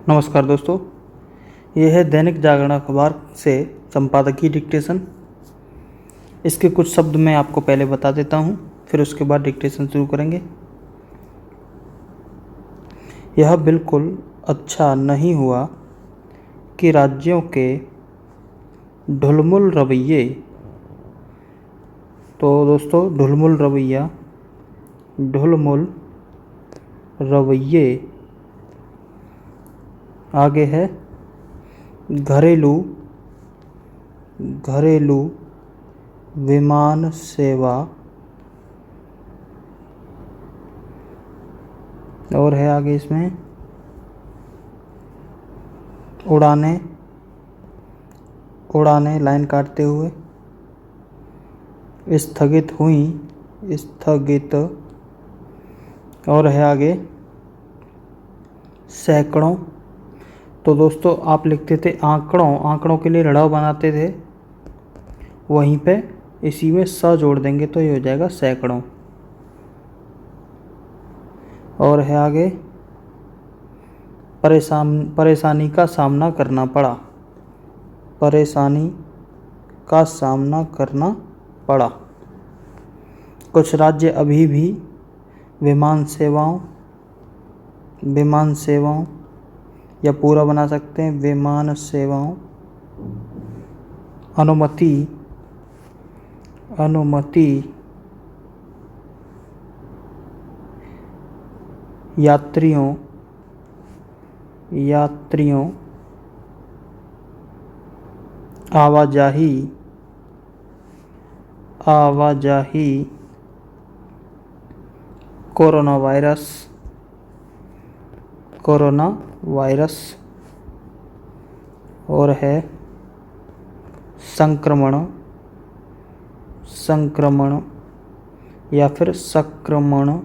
नमस्कार दोस्तों, यह है दैनिक जागरण अखबार से संपादकीय डिक्टेशन। इसके कुछ शब्द मैं आपको पहले बता देता हूँ, फिर उसके बाद डिक्टेशन शुरू करेंगे। यह बिल्कुल अच्छा नहीं हुआ कि राज्यों के ढुलमुल रवैये, तो दोस्तों ढुलमुल रवैये आगे है घरेलू विमान सेवा, और है आगे इसमें उड़ाने लाइन काटते हुए स्थगित, और है आगे सैकड़ों। तो दोस्तों आप लिखते थे आंकड़ों के लिए ऋणाव बनाते थे, वहीं पे इसी में स जोड़ देंगे तो ये हो जाएगा सैकड़ों। और है आगे परेशानी का सामना करना पड़ा। कुछ राज्य अभी भी विमान सेवाओं या पूरा बना सकते हैं विमान सेवाओं अनुमति यात्रियों आवाजाही कोरोना वायरस और है संक्रमण या फिर संक्रमण,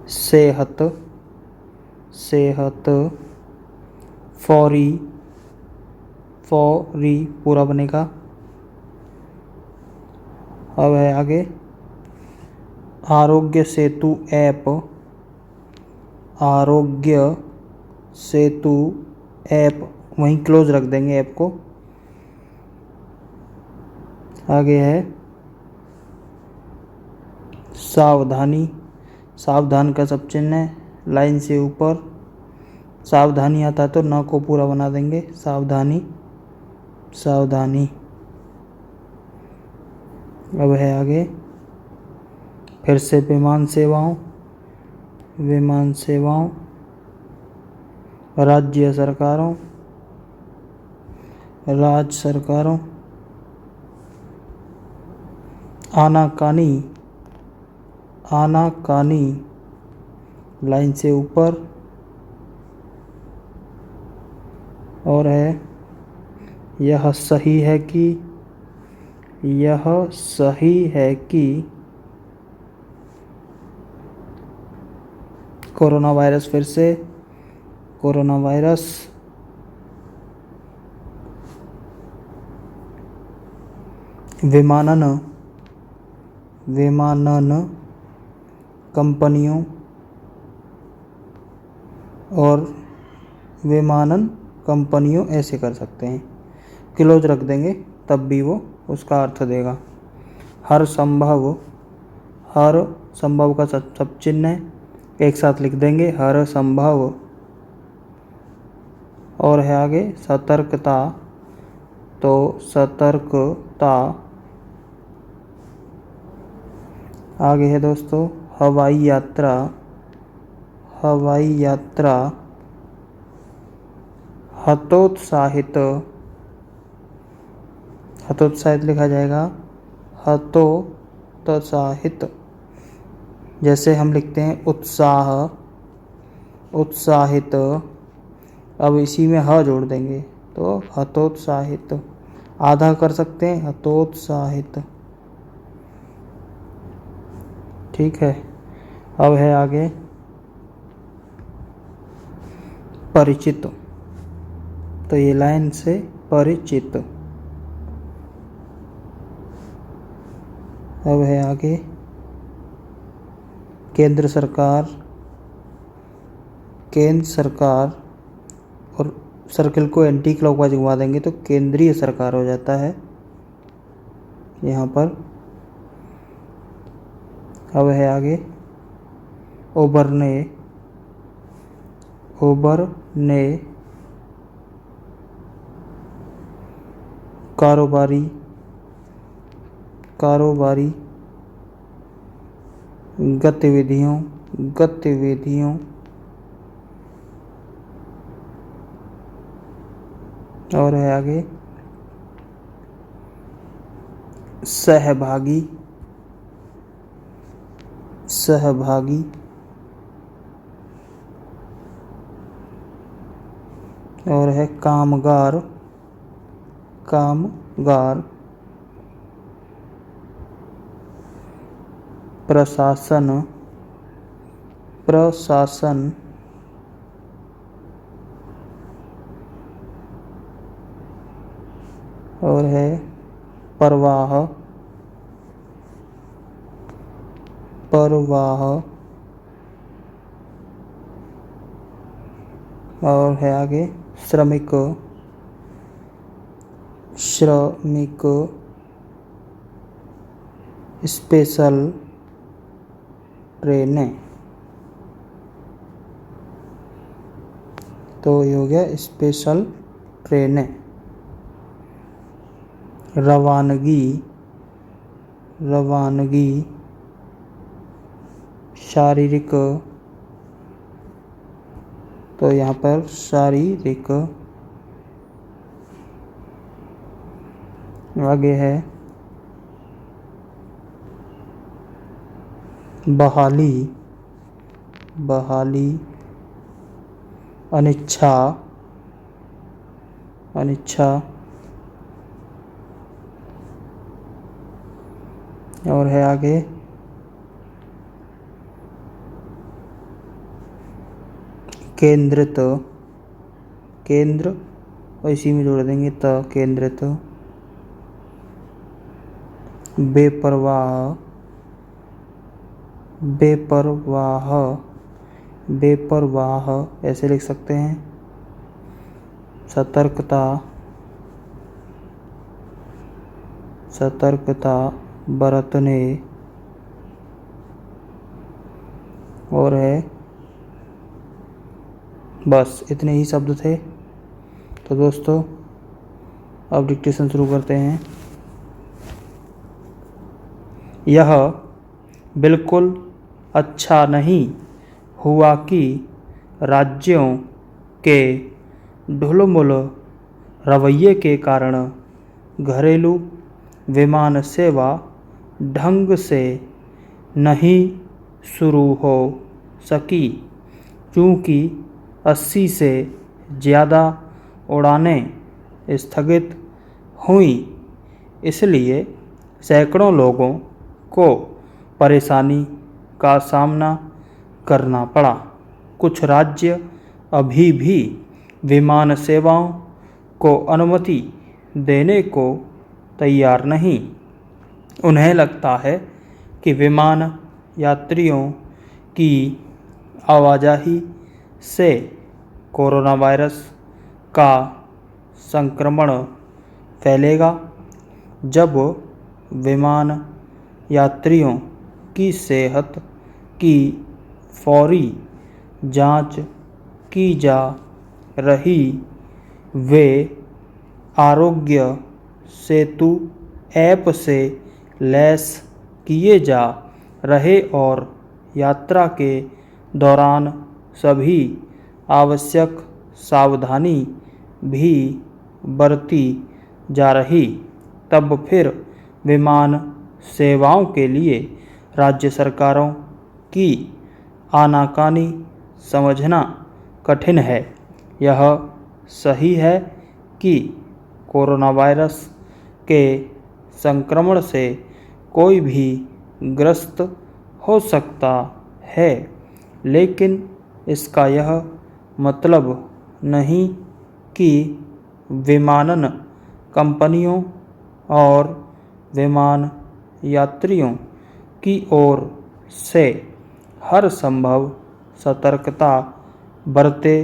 सेहत फौरी पूरा बनेगा। अब है आगे आरोग्य सेतु ऐप, वहीं क्लोज रख देंगे ऐप को। आगे है सावधान का सब चिन्ह है, लाइन से ऊपर सावधानी आता है तो न को पूरा बना देंगे सावधानी। अब है आगे फिर से विमान सेवाओं राज्य सरकारों आनाकानी लाइन से ऊपर, और है यह सही है कि कोरोना वायरस, फिर से कोरोना वायरस विमानन कंपनियों ऐसे कर सकते हैं, क्लोज रख देंगे तब भी वो उसका अर्थ देगा। हर संभव का सब चिन्ह है, एक साथ लिख देंगे हर संभव। और है आगे सतर्कता, तो सतर्कता। आगे है दोस्तों हवाई यात्रा हतोत्साहित लिखा जाएगा हतोत्साहित, जैसे हम लिखते हैं उत्साहित, अब इसी में ह जोड़ देंगे तो हतोत्साहित, आधा कर सकते हैं हतोत्साहित। ठीक है। अब है आगे परिचित, तो ये लाइन से परिचित। अब है आगे केंद्र सरकार केंद्र सरकार, और सर्कल को एंटी क्लॉकवाइज घुमा देंगे तो केंद्रीय सरकार हो जाता है यहाँ पर। अब है आगे उभरने कारोबारी गतिविधियों और है आगे सहभागी और है कामगार प्रशासन और है परवाह और है आगे श्रमिक स्पेशल ट्रेनें। तो ये हो गया स्पेशल ट्रेनें। रवानगी शारीरिक, तो यहाँ पर शारीरिक। आगे है बहाली अनिच्छा और है आगे केंद्रित, केंद्र और इसी में जोड़ देंगे त, केंद्रित। बेपरवाह ऐसे लिख सकते हैं। सतर्कता बरतने और है, बस इतने ही शब्द थे। तो दोस्तों अब डिक्टेशन शुरू करते हैं। यह बिल्कुल अच्छा नहीं हुआ कि राज्यों के ढुलमुल रवैये के कारण घरेलू विमान सेवा ढंग से नहीं शुरू हो सकी, क्योंकि 80 से ज़्यादा उड़ानें स्थगित हुईं। इसलिए सैकड़ों लोगों को परेशानी का सामना करना पड़ा। कुछ राज्य अभी भी विमान सेवाओं को अनुमति देने को तैयार नहीं। उन्हें लगता है कि विमान यात्रियों की आवाजाही से कोरोना वायरस का संक्रमण फैलेगा। जब विमान यात्रियों की सेहत की फौरी जांच की जा रही, वे आरोग्य सेतु ऐप से लैस किए जा रहे और यात्रा के दौरान सभी आवश्यक सावधानी भी बरती जा रही, तब फिर विमान सेवाओं के लिए राज्य सरकारों की आनाकानी समझना कठिन है। यह सही है कि कोरोना वायरस के संक्रमण से कोई भी ग्रस्त हो सकता है, लेकिन इसका यह मतलब नहीं कि विमानन कंपनियों और विमान यात्रियों की ओर से हर संभव सतर्कता बरते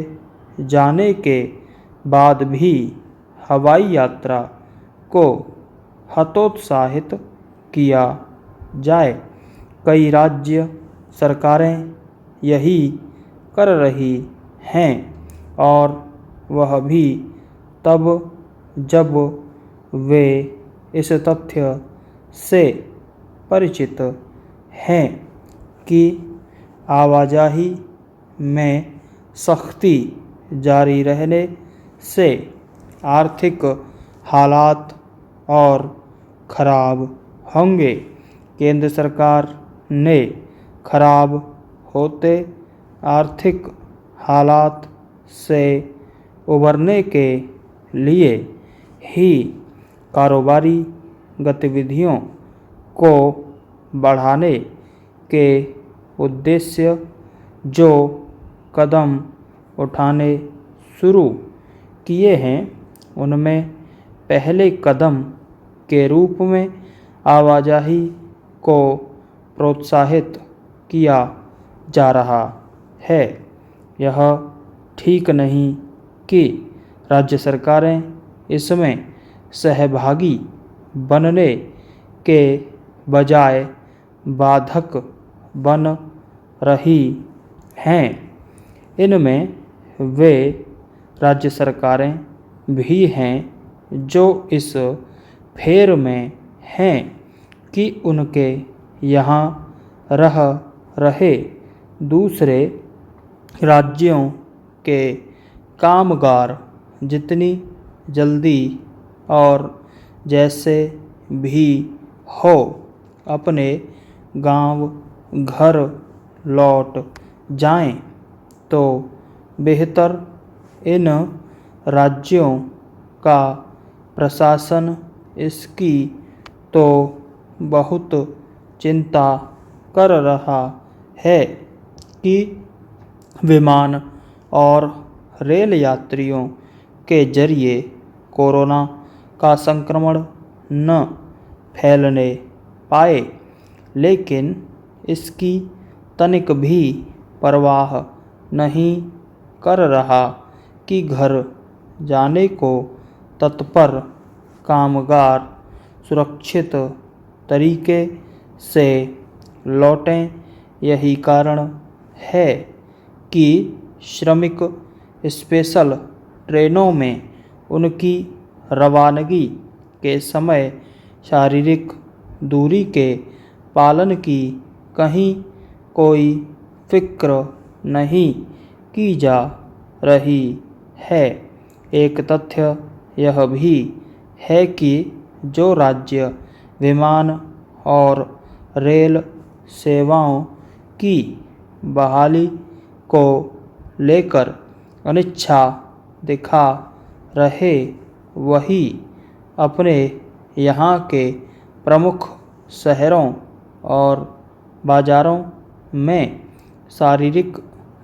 जाने के बाद भी हवाई यात्रा को हतोत्साहित किया जाए। कई राज्य सरकारें यही कर रही हैं और वह भी तब जब वे इस तथ्य से परिचित हैं कि आवाजाही में सख्ती जारी रहने से आर्थिक हालात और खराब होंगे। केंद्र सरकार ने खराब होते आर्थिक हालात से उबरने के लिए ही कारोबारी गतिविधियों को बढ़ाने के उद्देश्य जो कदम उठाने शुरू किए हैं उनमें पहले कदम के रूप में आवाजाही को प्रोत्साहित किया जा रहा है। यह ठीक नहीं कि राज्य सरकारें इसमें सहभागी बनने के बजाय बाधक बन रही हैं। इनमें वे राज्य सरकारें भी हैं जो इस फेर में हैं कि उनके यहाँ रह रहे दूसरे राज्यों के कामगार जितनी जल्दी और जैसे भी हो अपने गांव घर लौट जाएं तो बेहतर। इन राज्यों का प्रशासन इसकी तो बहुत चिंता कर रहा है कि विमान और रेल यात्रियों के जरिए कोरोना का संक्रमण न फैलने पाए, लेकिन इसकी तनिक भी परवाह नहीं कर रहा कि घर जाने को तत्पर कामगार सुरक्षित तरीके से लौटें। यही कारण है कि श्रमिक स्पेशल ट्रेनों में उनकी रवानगी के समय शारीरिक दूरी के पालन की कहीं कोई फिक्र नहीं की जा रही है। एक तथ्य यह भी है कि जो राज्य विमान और रेल सेवाओं की बहाली को लेकर अनिच्छा दिखा रहे वही अपने यहाँ के प्रमुख शहरों और बाज़ारों में शारीरिक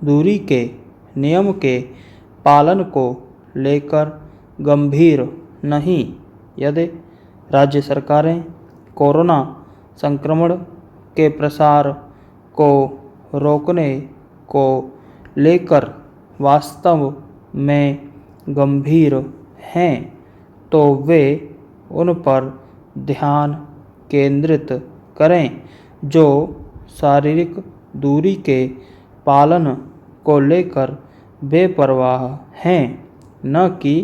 दूरी के नियम के पालन को लेकर गंभीर नहीं। यदि राज्य सरकारें कोरोना संक्रमण के प्रसार को रोकने को लेकर वास्तव में गंभीर हैं तो वे उन पर ध्यान केंद्रित करें जो शारीरिक दूरी के पालन को लेकर बेपरवाह हैं, न कि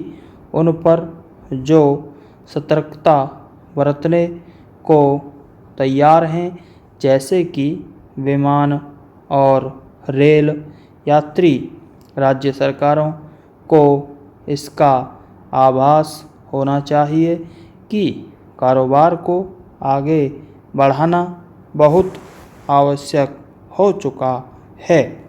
उन पर जो सतर्कता बरतने को तैयार हैं, जैसे कि विमान और रेल यात्री। राज्य सरकारों को इसका आभास होना चाहिए कि कारोबार को आगे बढ़ाना बहुत आवश्यक हो चुका है।